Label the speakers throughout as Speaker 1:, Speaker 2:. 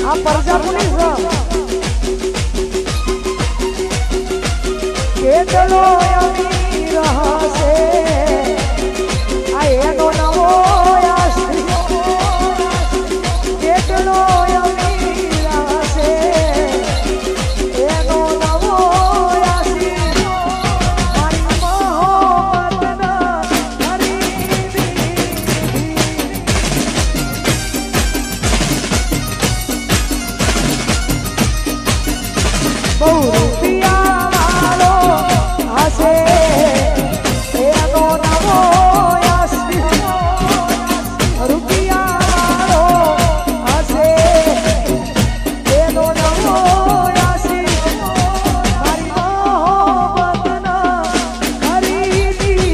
Speaker 1: આ પરજા પુલિસ કેટલો અમીર હશે આ એનો નવો કેટલો અમીર હશે એનો નવો મારી મોહબ્બતના બહુ રૂપિયા વાળો હશે એનો નવો રૂપિયા વાળો હશે એનો નવો મારી મોહબ્બતના ખરીદી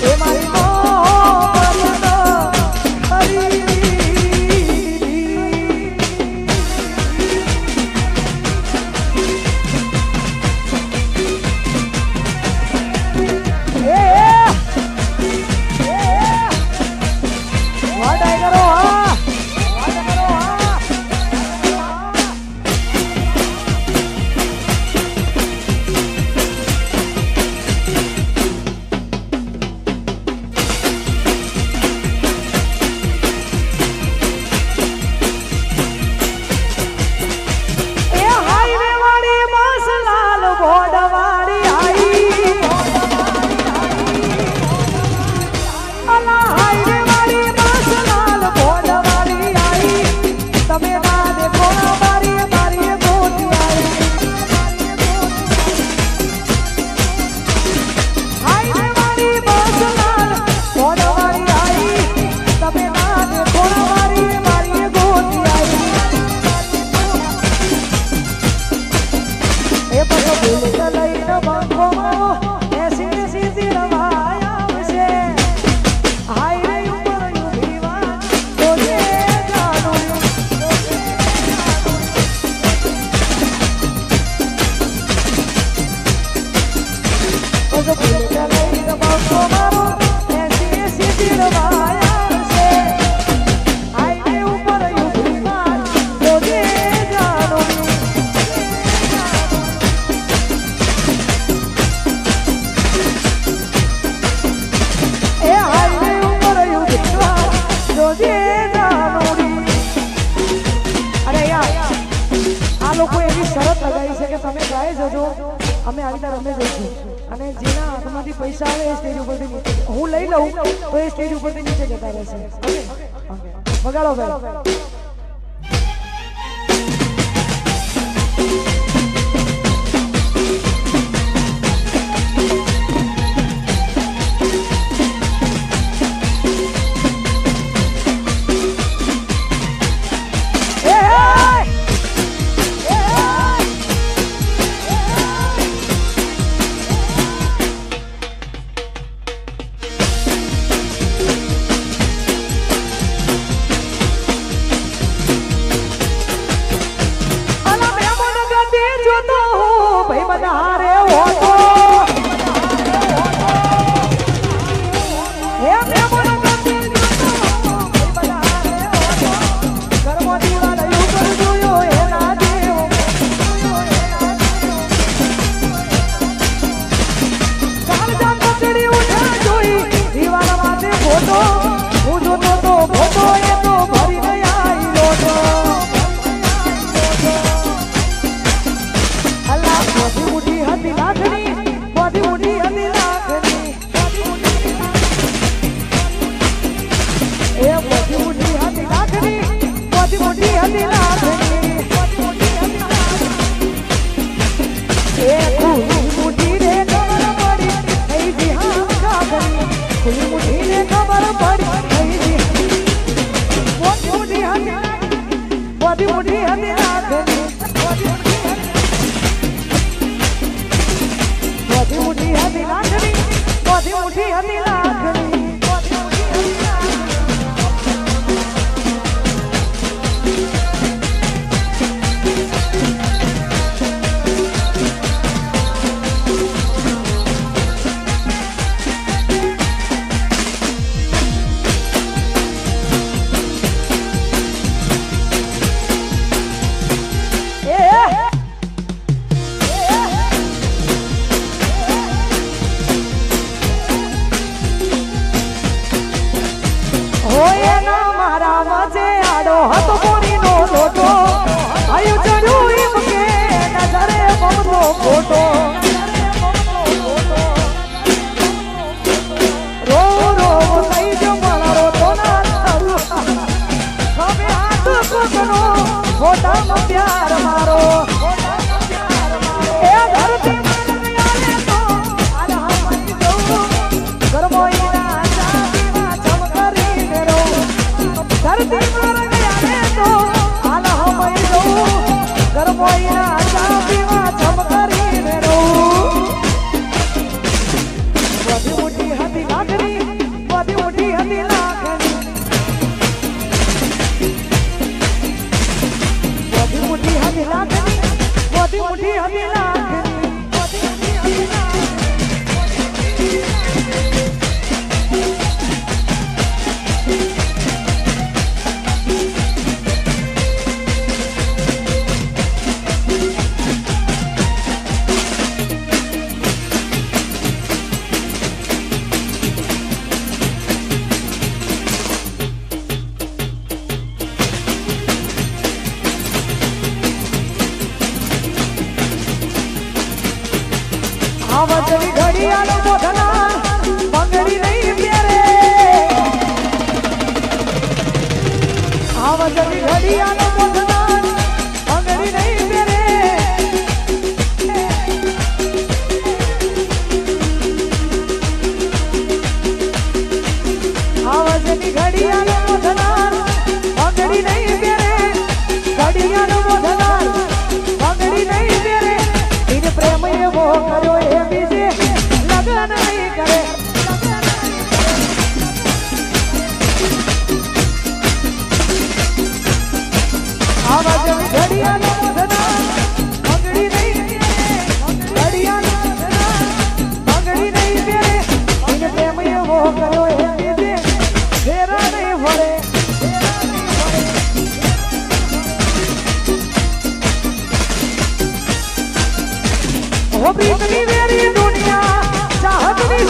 Speaker 1: એ મારી અમે આવી રીતે રમે જઈશું અને જેના હાથમાંથી પૈસા આવે એ સ્ટેજ ઉપરથી નીચે હું લઈ લઉં તો એ સ્ટેજ ઉપરથી નીચે જતા રહેશે. ઓકે વગાડો ભાઈ.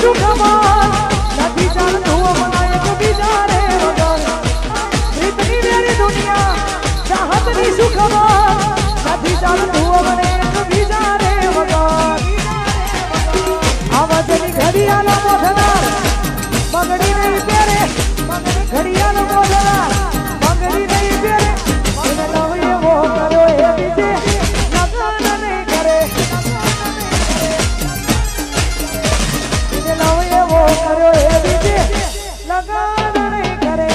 Speaker 1: શું ખબર નથી ચાલતું હમણાં એક બીજા રે વગર પ્રીતની વેરી દુનિયા ચાહતની શું ખબર નથી ચાલતું હમણાં એક બીજા રે વગર આવાજની ઘડિયાળો મોઢનાર પગડી નહીં પહેરે ઘડિયાળો મોઢનાર પગડી નહીં પહેરે એને લવ એવો કર્યો એ બીજે લગન નહીં કરે એને લવ એવો કર્યો એ બીજે લગન નહીં કરે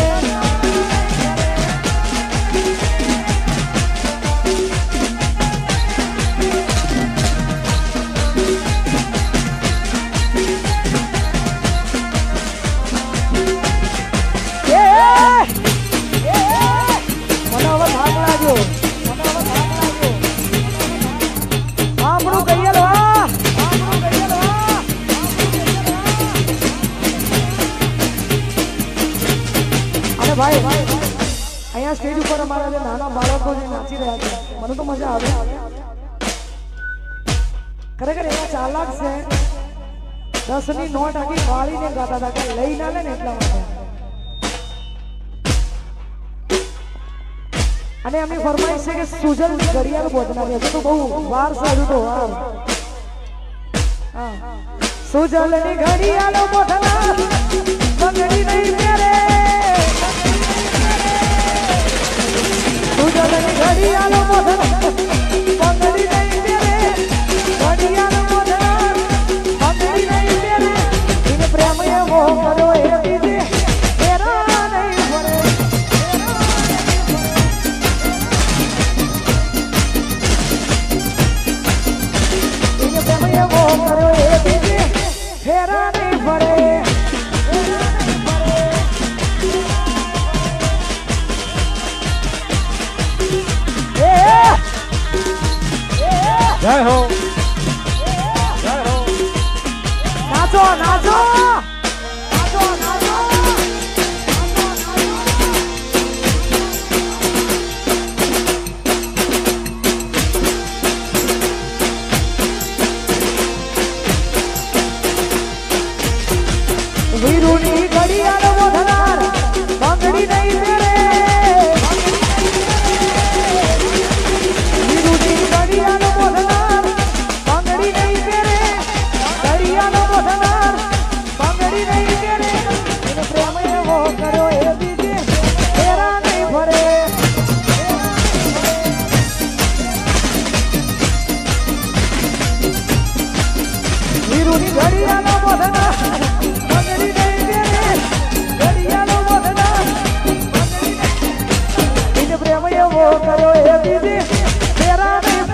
Speaker 1: ભાઈ અહીંયા સ્ટેજ ઉપર અમારા જે નાના બાળકો જે નાચી રહ્યા છે મને તો મજા આવે ખરેખર એવા ચાલાક છે 10ની નોટ આખી વાળીને ગાતા હતા કે લઈ ના લે ને એટલા માટે અને એમની ફરમાઈશ છે કે સુજલ ઘડિયાળ બોધનારી હજુ તો બહુ વાર છે હજુ તો વાર સુજલની ઘડિયાળ બોધનાર બંગડી નહીં પહેરે સુજલની ઘડિયાળ બોધનાર બંગડી નહીં પહેરે ઘડિયાળ બોધનાર બંગડી નહીં પહેરે એને પ્રેમ એવો કર્યો એ બીજે હેરા નહીં પડે એને પ્રેમ એવો કર્યો એ બીજે હેરા નહીં પડે
Speaker 2: જય હો
Speaker 1: નાચો નાચો નાચો નાચો વીરુની ઘડિયાળ બોધનાર બંગડી નહીં પહેરે વીરુની ઘડિયાળ બોધનાર બંગડી નહીં પહેરે ઘડિયાળ બોધનાર બંગડી નહીં પહેરે એને પ્રેમ એવો કર્યો એ બીજે હેરા નહીં ભરે વીરુની ઘડિયાળ બોધનાર બંગડી નહીં પહેરે ઘડિયાળ બોધનાર બંગડી નહીં એને પ્રેમ એવો કર્યો એ બીજે હેરા નહીં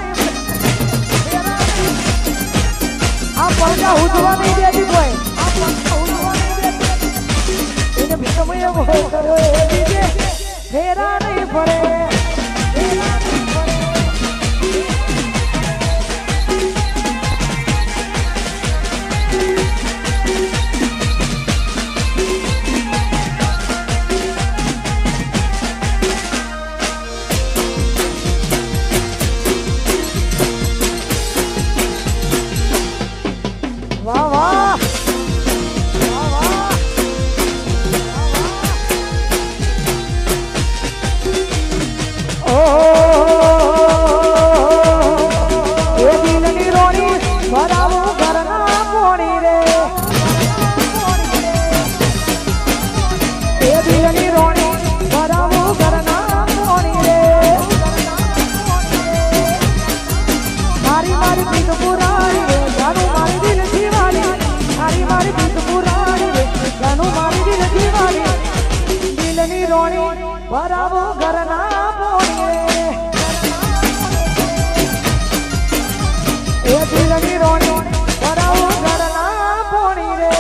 Speaker 1: આ પડદા ઉજવા નહીં દેતી કોઈ આ પડદા ઉજવા નહીં દેતી એને પ્રેમ એવો કર્યો એ બીજે હેરા નહીં પડે વાહ વાહ વાહ વાહ ઓ એ દિલની રોણી ભરાવું ઘરના પોણી રે એ દિલની રોણી ભરાવું ઘરના પોણી રે મારી મારી પીત પુરાણી રે જાનું મારી દિલ જીવાની મારી પીત પુરાણી રે જાનું મારી દિલ જીવાની દિલની રોણી ભરાવું ઘરના પોણી રે એ દિલની રોણી ભરાવું ઘરના પોણી રે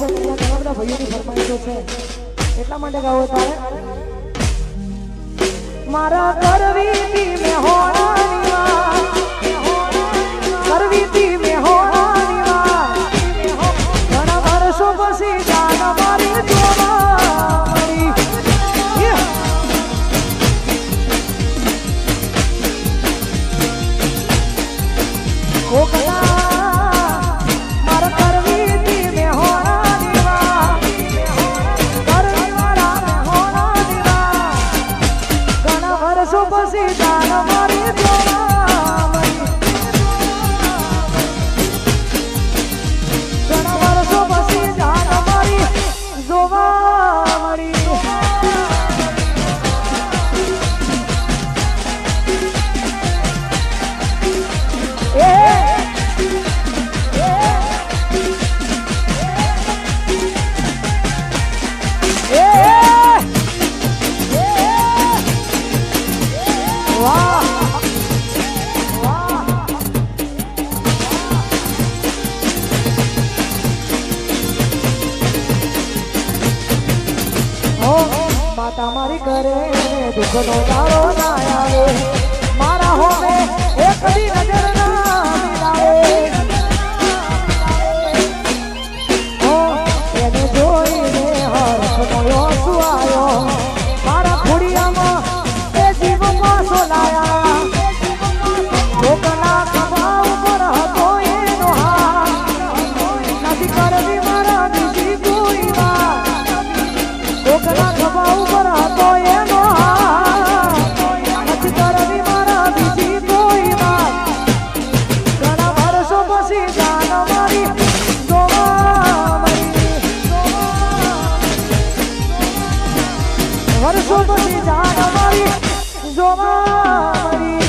Speaker 1: છે એટલે ઘણા બધા ભાઈઓની ફરમાઈશો છે એટલા માટે ગાવો તારે મારા કરવી તી મે હોણાની વાત કરવી તી મે હોણાની વાત ઘણા વર્ષો પછી જાન મારી જોવા મળી કોકલા તમારી કરે દુઃખનો દાડો ના આવે મારા હોમે એક દી નજર ના મિલાવે એને જોઈને હરખનો ઓસુ આવ્યો મારા ખોડિયામાં એ જીવમાં સોલાયા કોકના ખભા ઉપર હતો એનો હાથ નથી કરવી મારા બીજી કોઈ વાત કોકના ખભા ઉપર હતો એનો નથી કરવી મારા બીજી કોઈ વાત ઘણા વર્ષો પછી જાન મારી જોવા મળી વર્ષો પછી જાન મારી જોવા મળી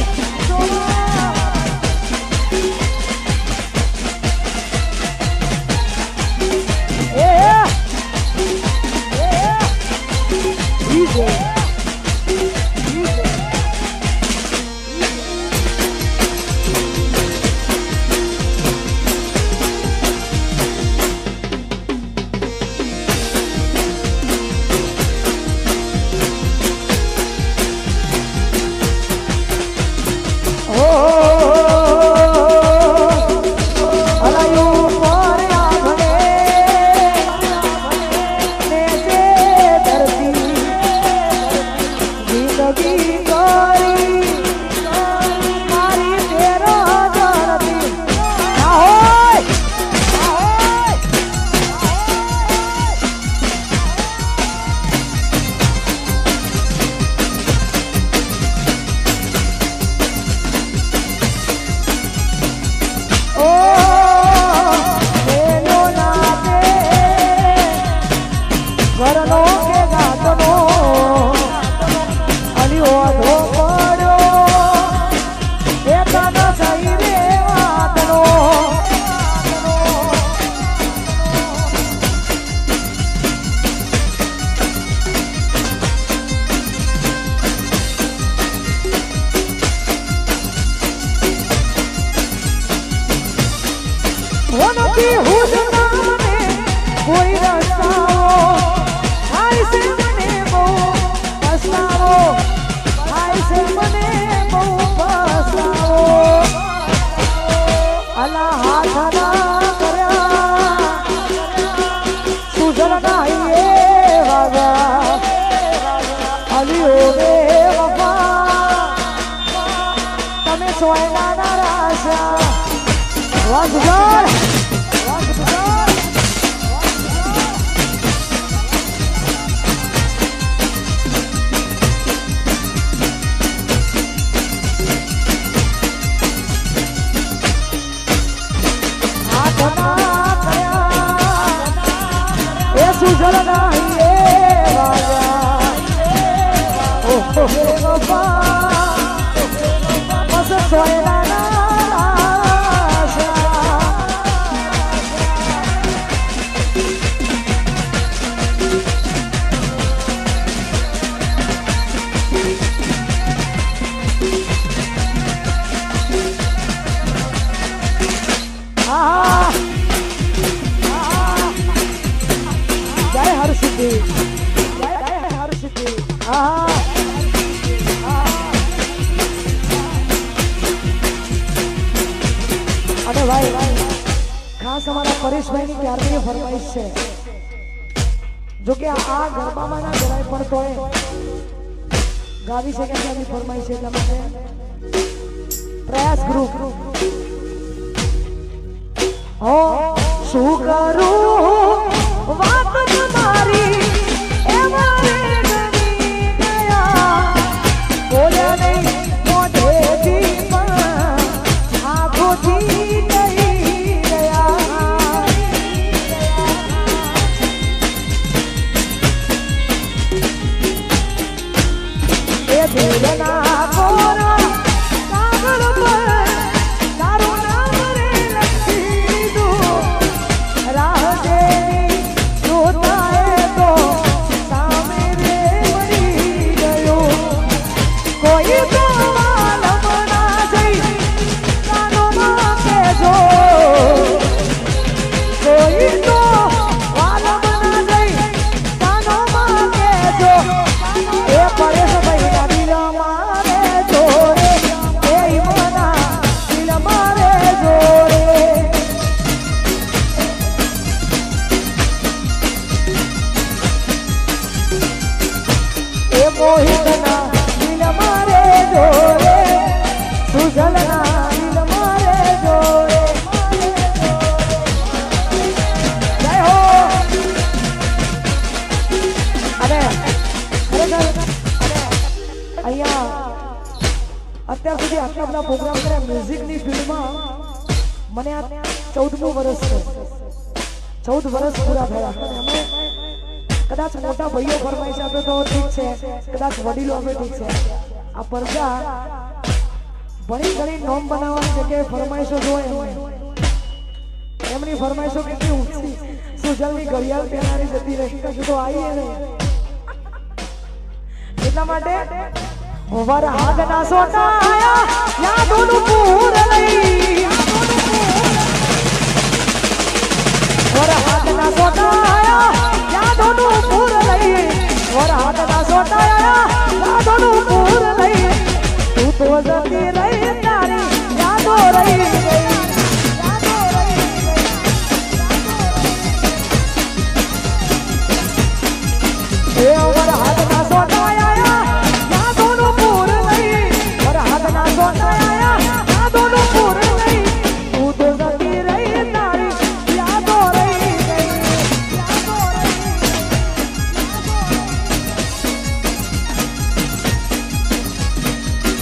Speaker 1: ભાઈ ખાસ અમારા પરેશભાઈની ક્યારની ફરમાઈશ છે જો કે આ ગરબામાં ના જરાય પણ તોય ગાવી શકે છે એની ફરમાઈશ છે એટલા માટે પ્રયાસ ગ્રુપ હો શું કરું વાત તમારી એ મારે ગમી ગયા બોલ્યા નહીં મોઢેથી પણ આંખોથી કહી ગયા એ દિલના કોરા કાગળ પર તારું નામ રે લખી દીધું રાહ જેવી જોતા એ તો સામે રે મળી ગયો કોઈ તો વાલમ ના જઈ કાનોમાં કહેજો કોઈ તો વાલમ ના જઈ કાનોમાં કહેજો એ પરેશભાઈ ના દિલ મારે જોડે એ મના દિલ મારે જોડે એ મોહિતના દિલ મારે જોડે સુજલના દિલ મારે જોડે જય હો અરે ખરેખર અહીંયા અત્યાર સુધી આટલા બધા પ્રોગ્રામ કર્યા મ્યુઝિકની ફિલ્ડમાં મને આ 14મું વર્ષ છે 14 વર્ષ પૂરા થયા અને અમે કદાચ મોટા ભાઈઓ ફરમાઈશ આપે તો ઠીક છે કદાચ વડીલો આપે ઠીક છે આ પરદા ભણી ઘણી નોમ બનાવવાની જગ્યાએ ફરમાઈશો જોવે એમની ફરમાઈશો કેટલી ઊંચી સુજલની ઘડિયાળ પહેરારી જતી રહી કશું તો આવી નહીં એટલા માટે વરહાદના સોટા આયા યાદોનું પૂર લઈ વરહાદના સોટા આયા યાદોનું પૂર લઈ વરહાદના સોટા આયા યાદોનું પૂર લઈ તું તો જતી રહી તારી યાદો રહી ગઈ એ વરહાદના સોટા આયા યાદોનું પૂર લઈ વરહાદના સોટા આયા યાદોનું પૂર લઈ તું તો જતી રહી તારી યાદો રહી ગઈ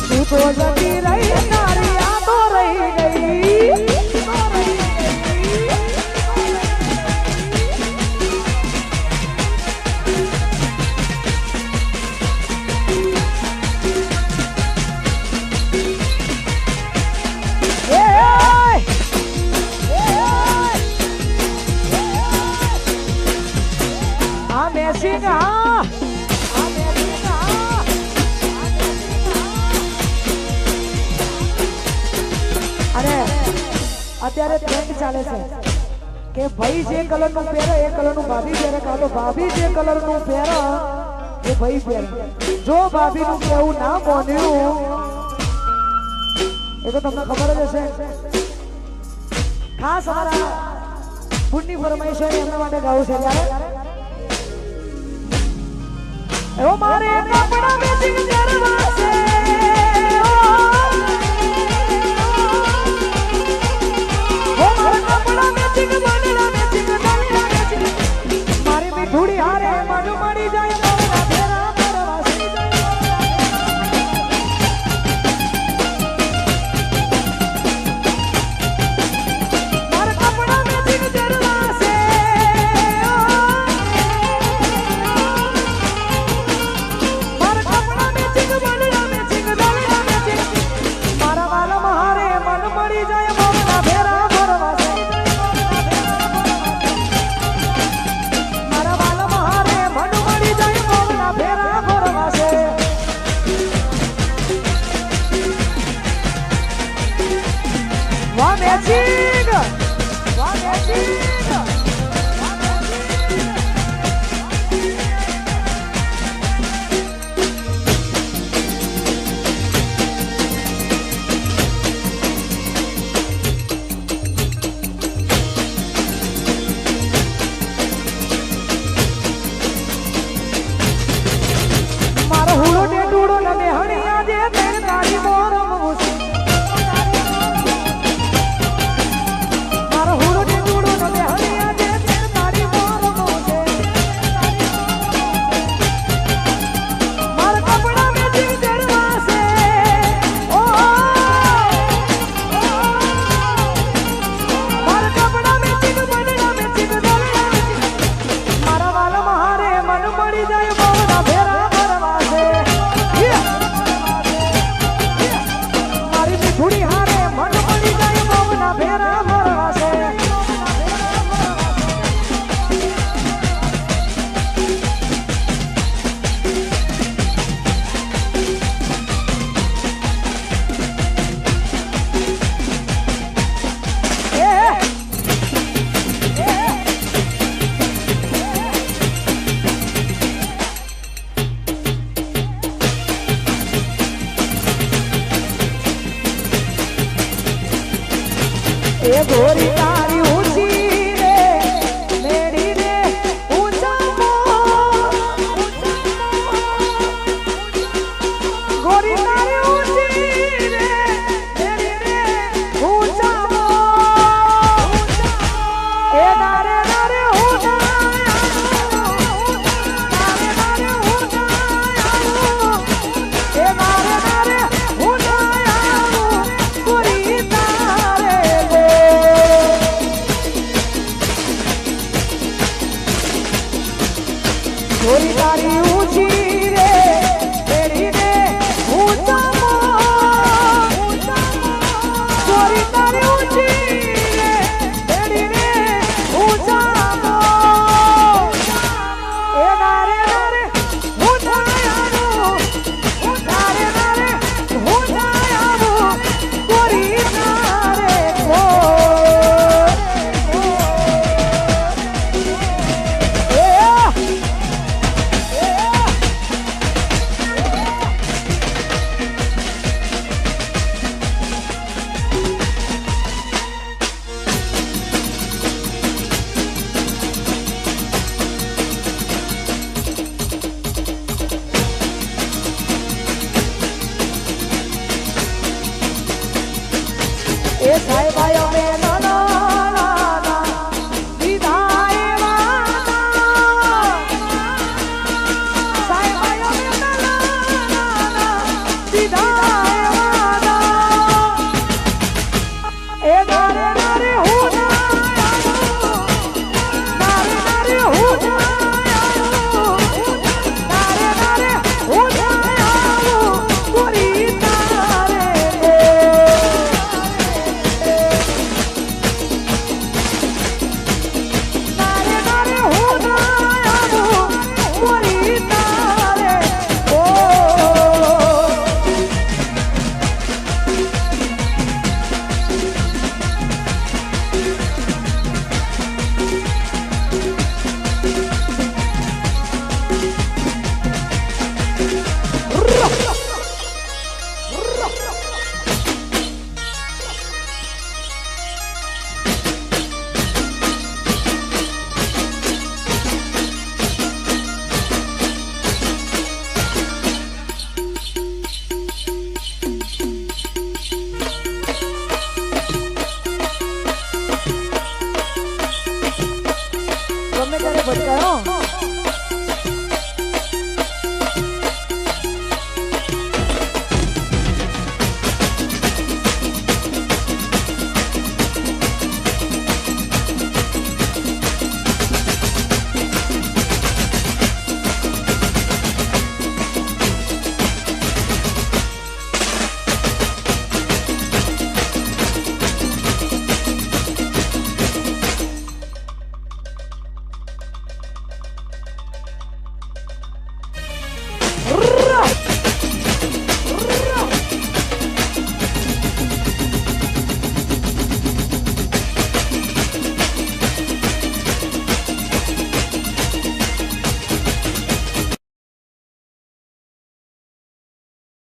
Speaker 1: તું તો જતી રહી તારી યાદો રહી ગઈ અત્યારે ટ્રેન્ડ ચાલે છે કે ભાઈ જે કલરનું પહેરે એ કલરનું ભાભી પહેરે કાં તો ભાભી જે કલરનું પહેરે એ ભાઈ પહેરે જો ભાભીનું કેવું ના માન્યું એ તો તમને ખબર જ હશે ખાસ અમારા ફૂડની ફરમાઈશ હોય એમના માટે ગાવું છે ત્યારે એવો મારે કપડા મેચિંગ કરવા છે